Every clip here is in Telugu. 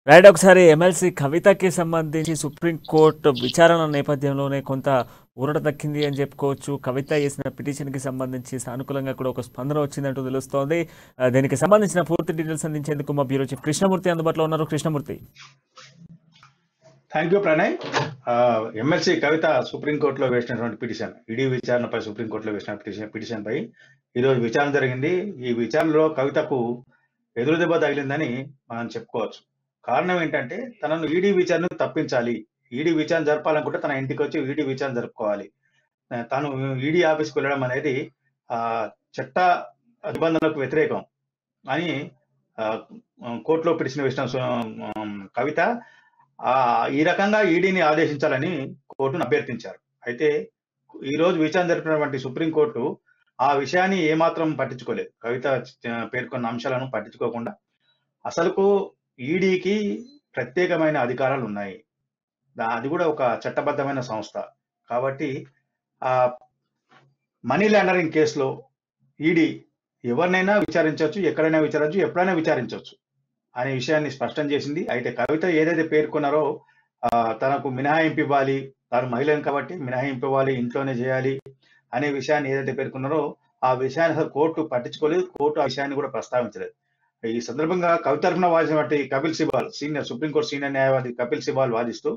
రైట్. ఒకసారి ఎమ్మెల్సీ కవితకి సంబంధించి సుప్రీంకోర్టు విచారణ నేపథ్యంలోనే కొంత ఊరట దక్కింది అని చెప్పుకోవచ్చు. కవిత చేసిన పిటిషన్కి సంబంధించి సానుకూలంగా కూడా ఒక స్పందన వచ్చిందంటూ తెలుస్తోంది. దీనికి సంబంధించిన పూర్తి డీటెయిల్స్ అందించేందుకు మా బ్యూరో చీఫ్ కృష్ణమూర్తి అందుబాటులో ఉన్నారు. Krishnamurthy. Thank you Pranay. MLC Kavitha సుప్రీంకోర్టులో వేసినటువంటి పిటిషన్, ఈడీ విచారణపై సుప్రీంకోర్టులో వేసిన పిటిషన్ పై ఈరోజు విచారణ జరిగింది. ఈ విచారణలో కవితకు ఎదురు దెబ్బ తగిలిందని మనం చెప్పుకోవచ్చు. కారణం ఏంటంటే తనను ఈడీ విచారణను తప్పించాలి, ఈడీ విచారణ జరపాలనుకుంటే తన ఇంటికి వచ్చి ఈడీ విచారణ జరుపుకోవాలి. తను ఈడీ ఆఫీస్కి వెళ్ళడం అనేది చట్ట నిబంధనలకు వ్యతిరేకం అని కోర్టులో పిటిషన్ వేసిన కవిత ఈ రకంగా ఈడీని ఆదేశించాలని కోర్టును అభ్యర్థించారు. అయితే ఈ రోజు విచారణ జరిపినటువంటి సుప్రీంకోర్టు ఆ విషయాన్ని ఏమాత్రం పట్టించుకోలేదు. కవిత పేర్కొన్న అంశాలను పట్టించుకోకుండా అసలుకు ఈడీకి ప్రత్యేకమైన అధికారాలు ఉన్నాయి, అది కూడా ఒక చట్టబద్ధమైన సంస్థ కాబట్టి ఆ మనీ లాండరింగ్ కేసులో ఈడీ ఎవరినైనా విచారించవచ్చు, ఎక్కడైనా విచారించవచ్చు, ఎప్పుడైనా విచారించవచ్చు అనే విషయాన్ని స్పష్టం చేసింది. అయితే కవిత ఏదైతే పేర్కొన్నారో తనకు మినహాయింపు ఇవ్వాలి, తాను మహిళను కాబట్టి మినహాయింపు ఇవ్వాలి, ఇంట్లోనే చేయాలి అనే విషయాన్ని ఏదైతే పేర్కొన్నారో ఆ విషయాన్ని అసలు కోర్టు పట్టించుకోలేదు. కోర్టు ఆ విషయాన్ని కూడా ప్రస్తావించలేదు. ఈ సందర్భంగా కవిత తరఫున వాదించినటువంటి కపిల్ సిబాల్, సుప్రీంకోర్టు సీనియర్ న్యాయవాది కపిల్ సిబాల్ వాదిస్తూ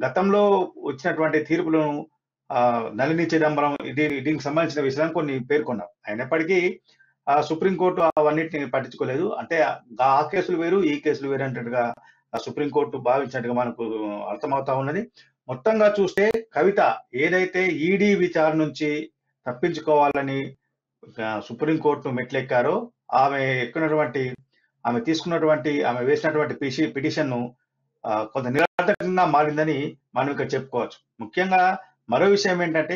గతంలో వచ్చినటువంటి తీర్పులను నళిని చిదంబరం దీనికి సంబంధించిన విషయాన్ని కొన్ని పేర్కొన్నారు. అయినప్పటికీ సుప్రీంకోర్టు అవన్నిటిని పట్టించుకోలేదు. అంటే ఆ కేసులు వేరు, ఈ కేసులు వేరు అంటట్టుగా సుప్రీంకోర్టు భావించినట్టుగా మనకు అర్థమవుతా ఉన్నది. మొత్తంగా చూస్తే కవిత ఏదైతే ఈడీ విచారణ నుంచి తప్పించుకోవాలని సుప్రీంకోర్టును మెట్లెక్కారో ఆమె ఆమె వేసినటువంటి పిటిషన్ ను కొంత నిరర్థకంగా మారిందని మనం ఇక్కడ చెప్పుకోవచ్చు. ముఖ్యంగా మరో విషయం ఏంటంటే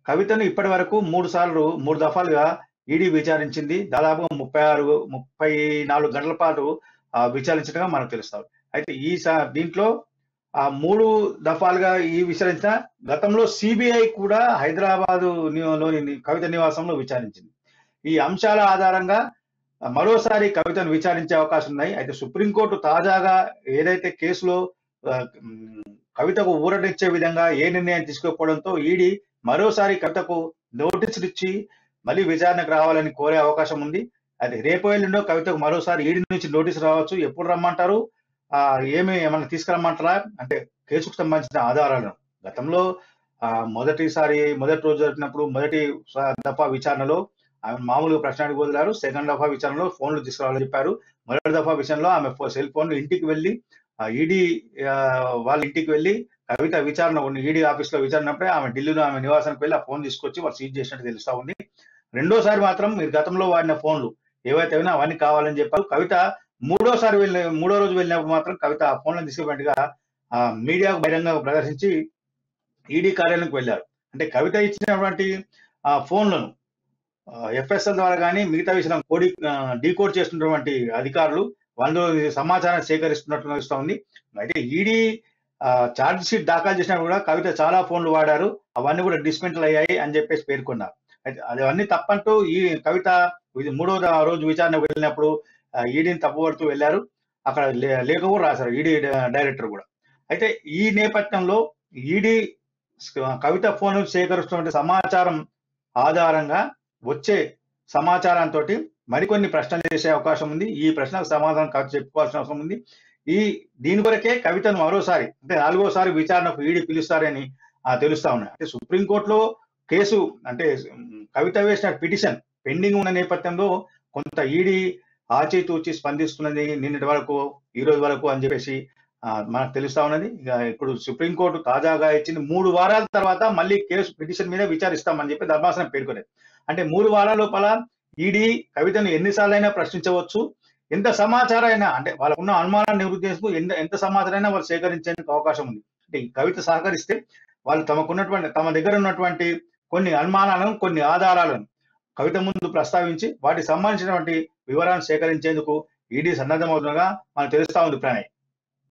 కవితను ఇప్పటి వరకు 3 దఫాలుగా ఈడీ విచారించింది. దాదాపు 34 గంటల పాటు విచారించడం మనకు తెలుస్తాం. అయితే దీంట్లో 3 దఫాలుగా ఈ విచారించిన గతంలో సిబిఐ కూడా హైదరాబాద్ లోని కవిత నివాసంలో విచారించింది. ఈ అంశాల ఆధారంగా మరోసారి కవితను విచారించే అవకాశం ఉన్నాయి. అయితే సుప్రీంకోర్టు తాజాగా ఏదైతే కేసులో కవితకు ఊరటిచ్చే విధంగా ఏ నిర్ణయం తీసుకోకపోవడంతో ఈడీ మరోసారి కవితకు నోటీసులు ఇచ్చి మళ్ళీ విచారణకు రావాలని కోరే అవకాశం ఉంది. అది రేపు ఎల్లుండో కవితకు మరోసారి ఈడీ నుంచి నోటీసు రావచ్చు. ఎప్పుడు రమ్మంటారు, ఏమన్నా తీసుకురమ్మంటారా అంటే కేసుకు సంబంధించిన ఆధారాలను గతంలో మొదటి రోజు జరిపినప్పుడు మొదటి దఫా విచారణలో ఆమె మామూలుగా ప్రశ్నకు వదిలారు. సెకండ్ దఫా విచారణలో ఫోన్లు తీసుకురావాలని చెప్పారు. మొదటి దఫా విషయంలో ఆమె సెల్ ఫోన్ ఇంటికి వెళ్ళి ఈడీ వాళ్ళ ఇంటికి వెళ్ళి కవిత విచారణ ఈడీ ఆఫీస్ లో విచారణప్పుడే ఆమె ఢిల్లీలో ఆమె నివాసానికి వెళ్ళి ఆ ఫోన్ తీసుకొచ్చి వాళ్ళు సీజ్ చేసినట్టు తెలుస్తా ఉంది. రెండోసారి మాత్రం మీరు గతంలో వాడిన ఫోన్లు ఏవైతే అయినా అవన్నీ కావాలని చెప్పారు. కవిత మూడో రోజు వెళ్ళినప్పుడు మాత్రం కవిత ఆ ఫోన్లను తీసుకున్నట్టుగా మీడియాకు బహిరంగంగా ప్రదర్శించి ఈడీ కార్యాలయానికి వెళ్ళారు. అంటే కవిత ఇచ్చినటువంటి ఫోన్లను ఎఫ్ఎస్ఎల్ ద్వారా కానీ మిగతా విషయం డీకోడ్ చేస్తున్నటువంటి అధికారులు వాళ్ళు సమాచారం సేకరిస్తున్నట్టు తెలుస్తూ ఉంది. అయితే ఈడీ ఛార్జ్ షీట్ దాఖలు చేసినప్పుడు కూడా కవిత చాలా ఫోన్లు వాడారు, అవన్నీ కూడా డిస్మెంటల్ అయ్యాయి అని చెప్పేసి పేర్కొన్నారు. అయితే అవన్నీ తప్పంటూ ఈ కవిత 3వ రోజు విచారణ వెళ్ళినప్పుడు ఈడీని తప్పుపడుతూ వెళ్ళారు. అక్కడ లేఖ కూడా రాశారు ఈడీ డైరెక్టర్ కూడా. అయితే ఈ నేపథ్యంలో ఈడీ కవిత ఫోన్ సేకరిస్తున్న సమాచారం ఆధారంగా వచ్చే సమాచారంతో మరికొన్ని ప్రశ్నలు చేసే అవకాశం ఉంది. ఈ ప్రశ్నకు సమాధానం చెప్పుకోవాల్సిన అవసరం ఉంది. దీని కొరకే కవితను మరోసారి అంటే 4వసారి విచారణకు ఈడీ పిలుస్తారని తెలుస్తా ఉన్నాయి. అంటే సుప్రీంకోర్టులో కేసు అంటే కవిత వేసిన పిటిషన్ పెండింగ్ ఉన్న నేపథ్యంలో కొంత ఈడీ ఆచితూచి స్పందిస్తున్నది నిన్నటి వరకు ఈ రోజు వరకు అని చెప్పేసి మనకు తెలుస్తా ఉన్నది. ఇప్పుడు సుప్రీంకోర్టు తాజాగా ఇచ్చింది 3 వారాల తర్వాత మళ్ళీ కేసు పిటిషన్ మీద విచారిస్తామని చెప్పి ధర్మాసనం పేర్కొనేది. అంటే 3 వారాల లోపల ఈడీ కవితను ఎన్నిసార్లైనా ప్రశ్నించవచ్చు, ఎంత సమాచారం అయినా అంటే వాళ్ళకున్న అనుమానాన్ని నివృత్తి చేసుకు ఎంత సమాచారం అయినా వాళ్ళు సేకరించేందుకు అవకాశం ఉంది. అంటే ఈ కవిత సహకరిస్తే వాళ్ళు తమ దగ్గర ఉన్నటువంటి కొన్ని అనుమానాలను, కొన్ని ఆధారాలను కవిత ముందు ప్రస్తావించి వాటికి సంబంధించినటువంటి వివరాలను సేకరించేందుకు ఈడీ సన్నద్ధమవుతుండగా మనకు తెలుస్తా ఉంది ప్రణయ్.